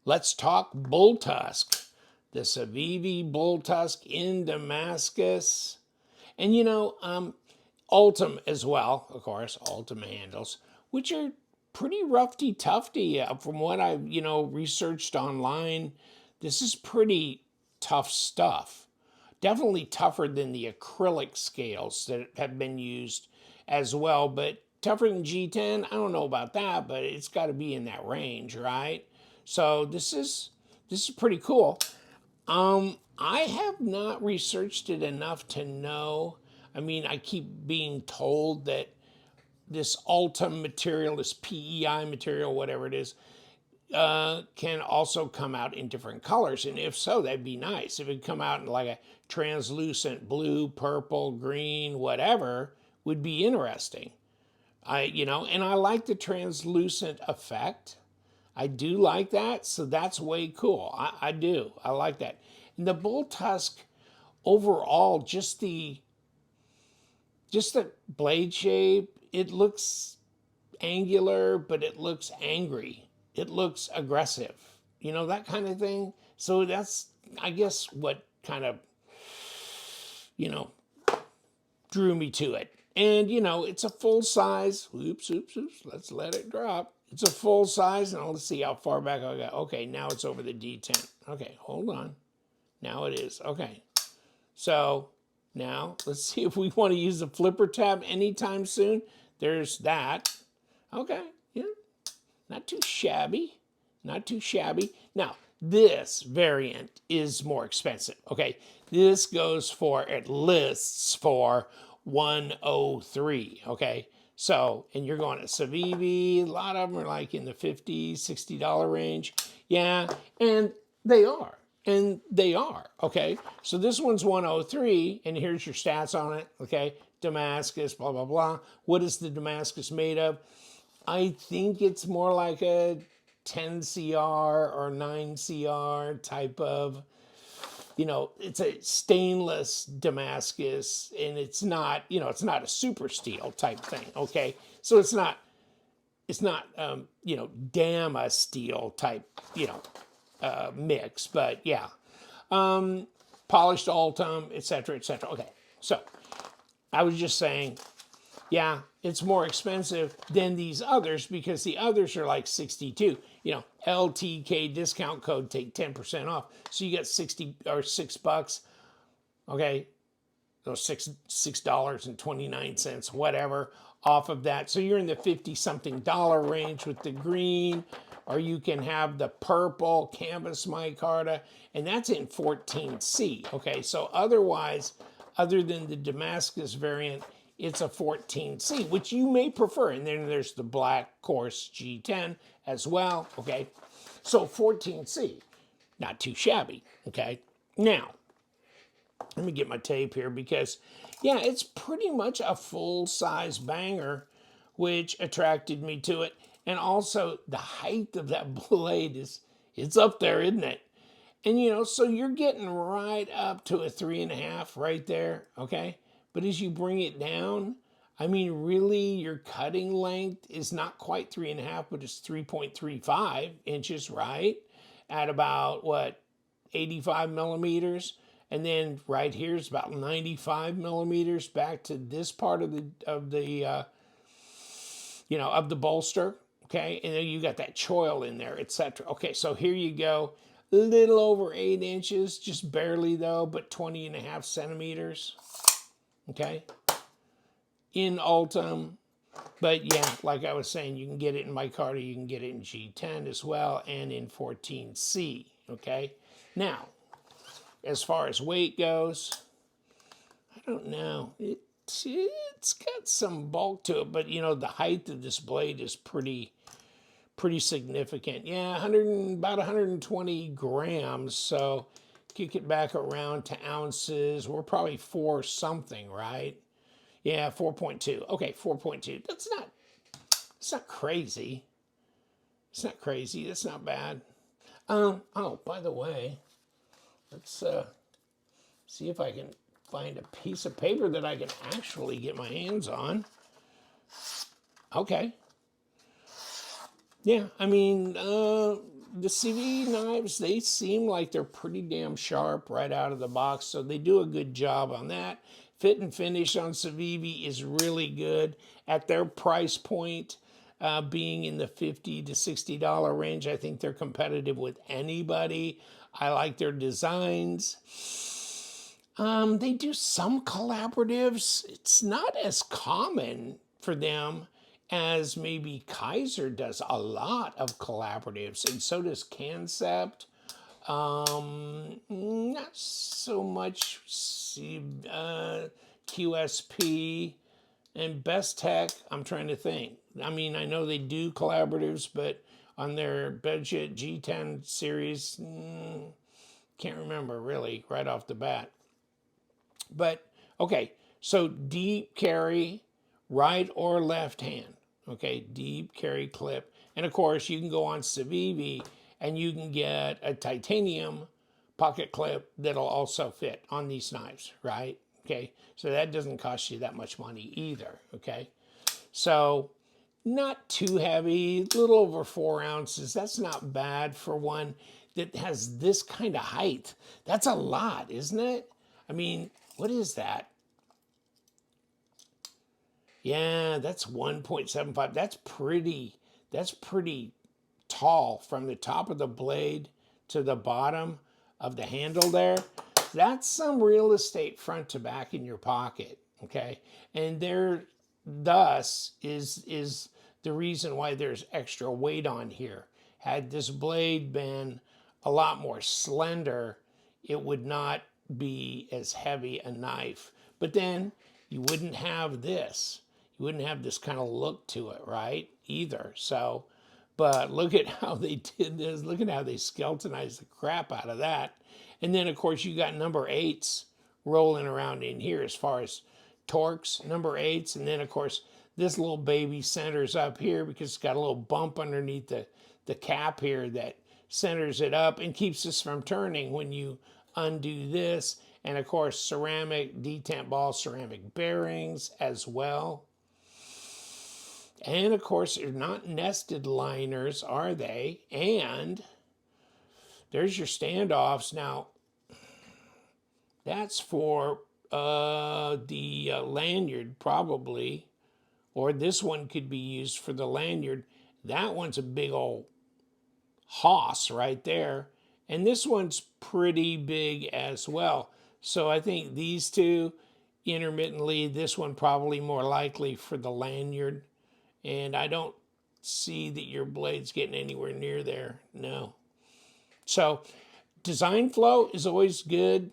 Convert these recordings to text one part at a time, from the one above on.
Let's talk Bulltusk. The Civivi Bulltusk in Damascus. And Ultem as well, of course, Ultem handles, which are pretty roughy tufty from what I've, researched online. This is pretty tough stuff. Definitely tougher than the acrylic scales that have been used as well, but tougher than G10, I don't know about that, but it's got to be in that range, right? So this is pretty cool. I have not researched it enough to know. I mean, I keep being told that this Ultem material, this PEI material, whatever it is, can also come out in different colors. And if so, that'd be nice. If it come out in like a translucent blue, purple, green, whatever, would be interesting. And I like the translucent effect. I do like that, so that's way cool. I do. I like that. And the bull tusk overall, just the blade shape, it looks angular, but it looks angry. It looks aggressive. That kind of thing. So that's, I guess, what kind of, you know, drew me to it. And, it's a full size. Oops. Let's let it drop. It's a full size. And let's see how far back I got. Okay, now it's over the D10. Okay, hold on. Now it is. Okay. So now let's see if we want to use the flipper tab anytime soon. There's that. Okay. Yeah. Not too shabby. Not too shabby. Now, this variant is more expensive. Okay. This goes for, it lists for 103. Okay. So, and you're going to Civivi. A lot of them are like in the $50, $60 range. Yeah. And they are. And they are. Okay. So this one's 103. And here's your stats on it. Okay. Damascus, blah, blah, blah. What is the Damascus made of? I think it's more like a 10 CR or 9 CR type of, it's a stainless Damascus, and it's not a super steel type thing. Okay. So it's not, Dama steel type, mix, but yeah. Polished Ultem, etc., etc. Okay. So I was just saying, yeah, it's more expensive than these others because the others are like 62. LTK discount code, take 10% off. So you get 60 or $6. Okay. Those $6.29, whatever, off of that. So you're in the 50-something dollar range with the green, or you can have the purple canvas micarta, and that's in 14C. Okay. So otherwise, other than the Damascus variant, it's a 14C, which you may prefer. And then there's the black coarse G10 as well. Okay. So 14C, not too shabby. Okay. Now, let me get my tape here because, yeah, it's pretty much a full-size banger, which attracted me to it. And also, the height of that blade it's up there, isn't it? And, so you're getting right up to a 3.5 right there, okay? But as you bring it down, I mean, really, your cutting length is not quite 3.5, but it's 3.35 inches, right? At about, 85 millimeters. And then right here is about 95 millimeters back to this part of the bolster. Okay, and then you got that choil in there, etc. Okay, so here you go. A little over 8 inches, just barely though, but 20.5 centimeters. Okay, in Ultem. But yeah, like I was saying, you can get it in micarta, you can get it in G10 as well, and in 14C. Okay, now, as far as weight goes, I don't know. It's got some bulk to it, but the height of this blade is pretty significant. Yeah, about 120 grams. So kick it back around to ounces. We're probably 4 something, right? Yeah, 4.2. Okay, 4.2. It's not crazy. It's not crazy. That's not bad. Oh, by the way, let's see if I can find a piece of paper that I can actually get my hands on. Okay. Yeah, I mean, the Civivi knives, they seem like they're pretty damn sharp right out of the box, so they do a good job on that. Fit and finish on Civivi is really good at their price point, being in the $50 to $60 range. I think they're competitive with anybody. I like their designs. They do some collaboratives. It's not as common for them as maybe Kaiser does a lot of collaboratives, and so does Concept. Not so much QSP and Best Tech. I'm trying to think. I mean, I know they do collaboratives, but on their budget G10 series, can't remember really right off the bat. But okay, so deep carry, right or left hand. Okay, deep carry clip. And of course, you can go on Civivi and you can get a titanium pocket clip that'll also fit on these knives, right? Okay, so that doesn't cost you that much money either, okay? So not too heavy, a little over 4 ounces. That's not bad for one that has this kind of height. That's a lot, isn't it? I mean, what is that? Yeah, that's 1.75. That's pretty tall from the top of the blade to the bottom of the handle there. That's some real estate front to back in your pocket, okay? And there thus is the reason why there's extra weight on here. Had this blade been a lot more slender, it would not be as heavy a knife. But then you wouldn't have this. You wouldn't have this kind of look to it, right? Either. So, but look at how they did this. Look at how they skeletonized the crap out of that. And then, of course, you got number 8s rolling around in here as far as Torx, number 8s. And then, of course, this little baby centers up here because it's got a little bump underneath the cap here that centers it up and keeps this from turning when you undo this. And, of course, ceramic detent ball ceramic bearings as well. And, of course, they're not nested liners, are they? And there's your standoffs. Now, that's for the lanyard, probably. Or this one could be used for the lanyard. That one's a big old hoss right there. And this one's pretty big as well. So I think these two intermittently, this one probably more likely for the lanyard. And I don't see that your blade's getting anywhere near there. No. So design flow is always good.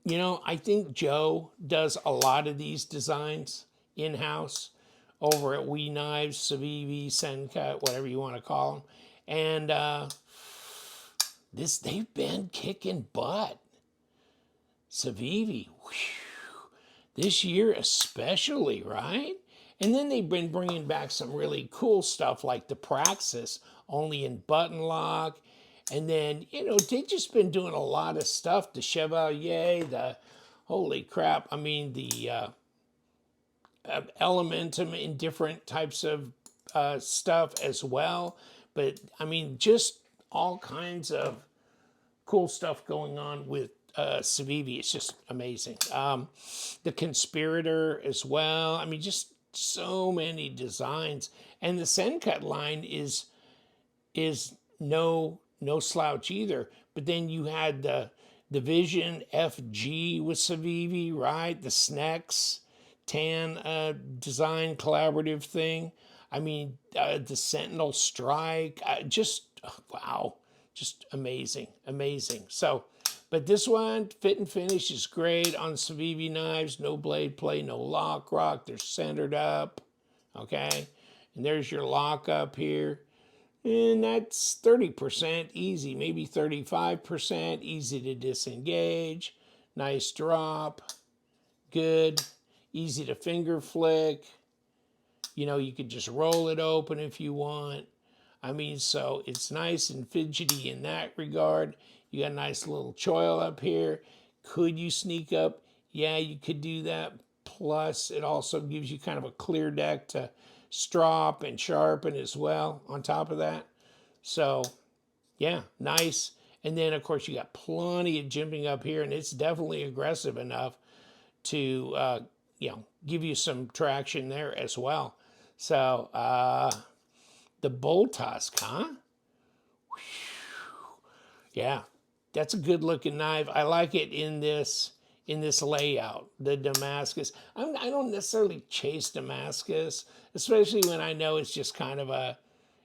You know, I think Joe does a lot of these designs in-house over at We Knives, Civivi, Sencut, whatever you want to call them. And they've been kicking butt. Civivi, this year especially, right? And then they've been bringing back some really cool stuff like the Praxis, only in button lock. And then, you know, they've just been doing a lot of stuff. The Chevalier, the, holy crap, I mean, the Elementum in different types of stuff as well. But, I mean, just all kinds of cool stuff going on with Civivi. It's just amazing. The Conspirator as well. I mean, just so many designs. And the Sencut line is no slouch either. But then you had the Vision FG with Civivi, right? The Snex tan design collaborative thing. I mean, the Sentinel Strike. Wow. Just amazing. So, but this one, fit and finish, is great on Civivi knives. No blade play, no lock rock. They're centered up, okay? And there's your lock up here. And that's 30% easy, maybe 35%. Easy to disengage. Nice drop. Good. Easy to finger flick. You know, you could just roll it open if you want. I mean, so it's nice and fidgety in that regard. You got a nice little choil up here. Could you sneak up? Yeah, you could do that. Plus, it also gives you kind of a clear deck to strop and sharpen as well on top of that. So, yeah, nice. And then, of course, you got plenty of jimping up here, and it's definitely aggressive enough to, give you some traction there as well. So, the bull tusk, huh? Yeah, that's a good looking knife. I like it in this layout, the Damascus. I don't necessarily chase Damascus, especially when I know it's just kind of a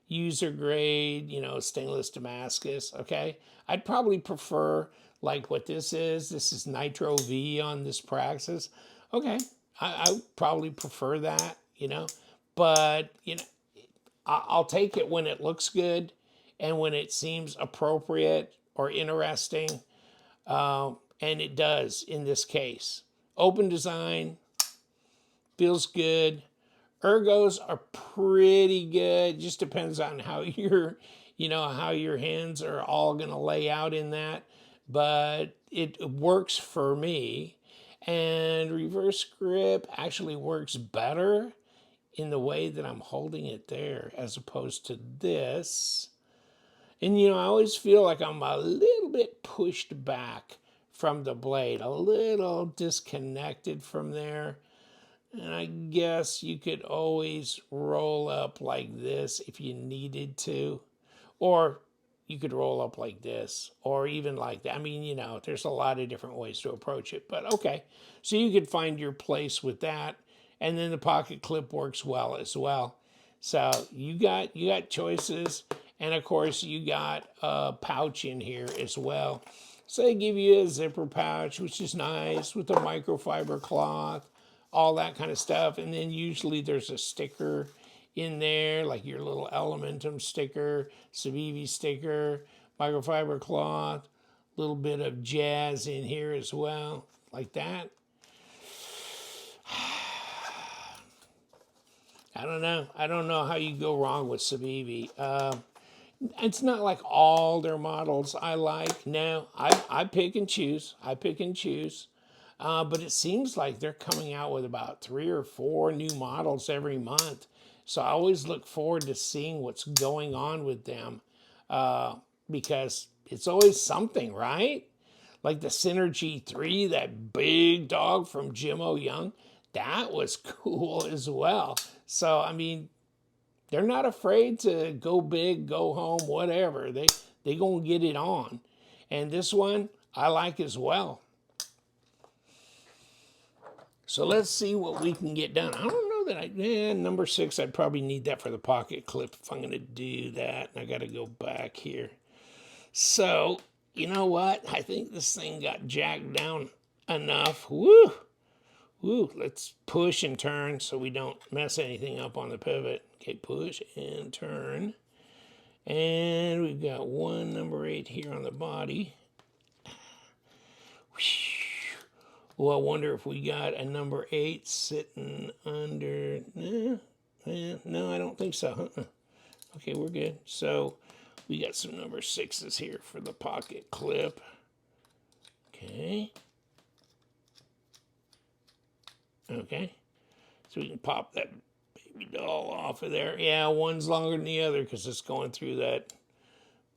user grade, stainless Damascus. Okay, I'd probably prefer like what this is. This is Nitro V on this Praxis. Okay, I would probably prefer that, but I'll take it when it looks good and when it seems appropriate or interesting. And it does in this case. Open design, feels good. Ergos are pretty good. Just depends on how how your hands are all going to lay out in that. But it works for me. And reverse grip actually works better in the way that I'm holding it there as opposed to this. And I always feel like I'm a little bit pushed back from the blade, a little disconnected from there. And I guess you could always roll up like this if you needed to. Or you could roll up like this, or even like that. I mean, there's a lot of different ways to approach it, but okay. So you could find your place with that. And then the pocket clip works well as well. So you got choices. And of course, you got a pouch in here as well. So they give you a zipper pouch, which is nice, with a microfiber cloth, all that kind of stuff. And then usually there's a sticker in there, like your little Elementum sticker, Civivi sticker, microfiber cloth, a little bit of jazz in here as well, like that. I don't know. I don't know how you go wrong with Civivi. It's not like all their models I like. No, I pick and choose. But it seems like they're coming out with about 3 or 4 new models every month. So I always look forward to seeing what's going on with them because it's always something, right? Like the Synergy 3, that big dog from Jimmo Young, that was cool as well. So, I mean, they're not afraid to go big, go home, whatever. They gonna get it on. And this one I like as well. So let's see what we can get done. I don't know that number 6, I'd probably need that for the pocket clip if I'm gonna do that. And I gotta go back here. So, you know what? I think this thing got jacked down enough. Woo! Woo, let's push and turn so we don't mess anything up on the pivot. Okay, push and turn. And we've got one number 8 here on the body. Oh, I wonder if we got a number 8 sitting under. No, I don't think so. Okay, we're good. So we got some number 6s here for the pocket clip. Okay. Okay. So we can pop that baby doll off of there. Yeah, one's longer than the other because it's going through that,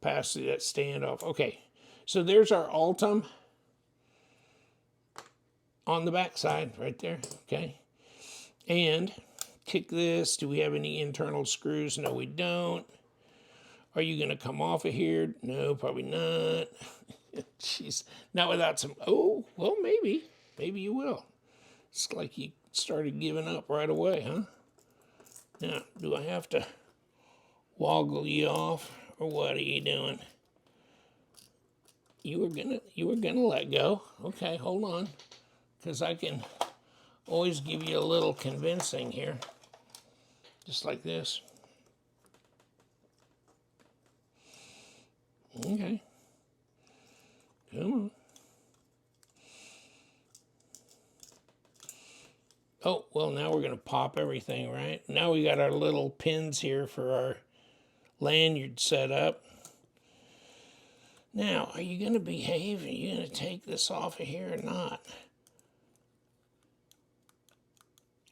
past through that standoff. Okay. So there's our Ultem on the back side right there. Okay. And kick this. Do we have any internal screws? No, we don't. Are you going to come off of here? No, probably not. Jeez. Not without some. Oh, well, maybe. Maybe you will. It's like you started giving up right away, huh? Now, do I have to woggle you off, or what are you doing? You were gonna let go. Okay, hold on, because I can always give you a little convincing here, just like this. Okay, come on. Oh, well, now we're going to pop everything, right? Now we got our little pins here for our lanyard set up. Now, are you going to behave? Are you going to take this off of here or not?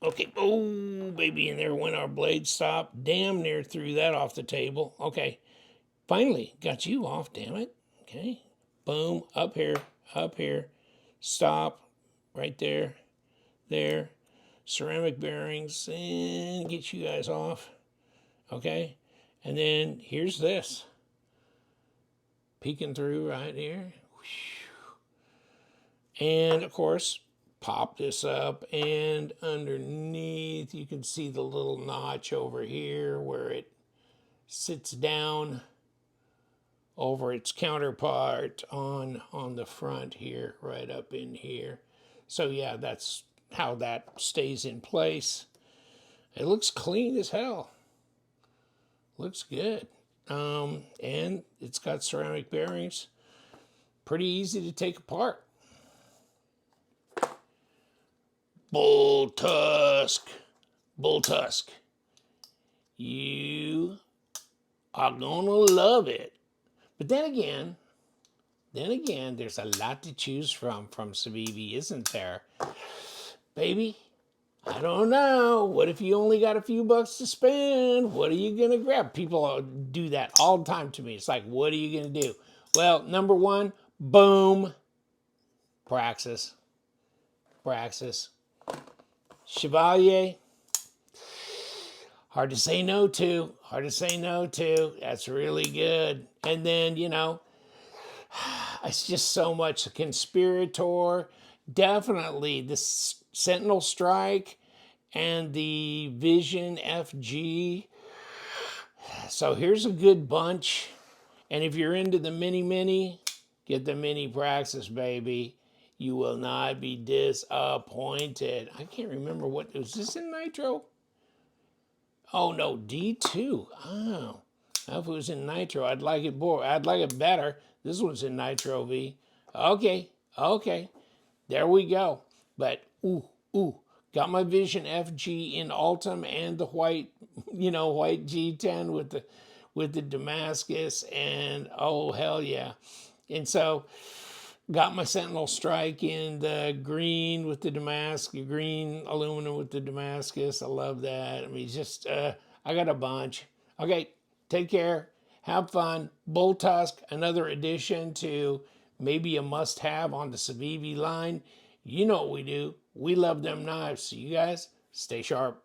Okay, oh, baby, and there went our blade stop. Damn near threw that off the table. Okay, Finally, got you off, damn it. Okay. Boom, up here, stop, right there, there. Ceramic bearings, and get you guys off. Okay. And then here's this. Peeking through right here. And of course, pop this up, and underneath you can see the little notch over here where it sits down over its counterpart on the front here, right up in here. So yeah, that's how that stays in place. It looks clean as hell. Looks good. And it's got ceramic bearings. Pretty easy to take apart. Bulltusk. Bulltusk. You are gonna love it. But then again, there's a lot to choose from Civivi, isn't there? Baby, I don't know. What if you only got a few bucks to spend? What are you going to grab? People do that all the time to me. It's like, what are you going to do? Well, number one, boom. Praxis. Chevalier. Hard to say no to. That's really good. And then, it's just so much. Conspirator. Definitely the Sentinel Strike and the Vision FG. So here's a good bunch. And if you're into the mini, get the mini Praxis, baby. You will not be disappointed. I can't remember what, was this in Nitro? Oh no, D2. Oh, if it was in Nitro, I'd like it more. I'd like it better. This one's in Nitro V. Okay. There we go. But got my Vision FG in Ultem and the white, white G10 with the Damascus, and oh hell yeah. And so got my Sentinel Strike in the green with the Damascus, green aluminum with the Damascus. I love that. I mean, just I got a bunch. Okay, take care. Have fun. Bulltusk, another addition to maybe a must-have on the Civivi line. You know what we do. We love them knives. So you guys, stay sharp.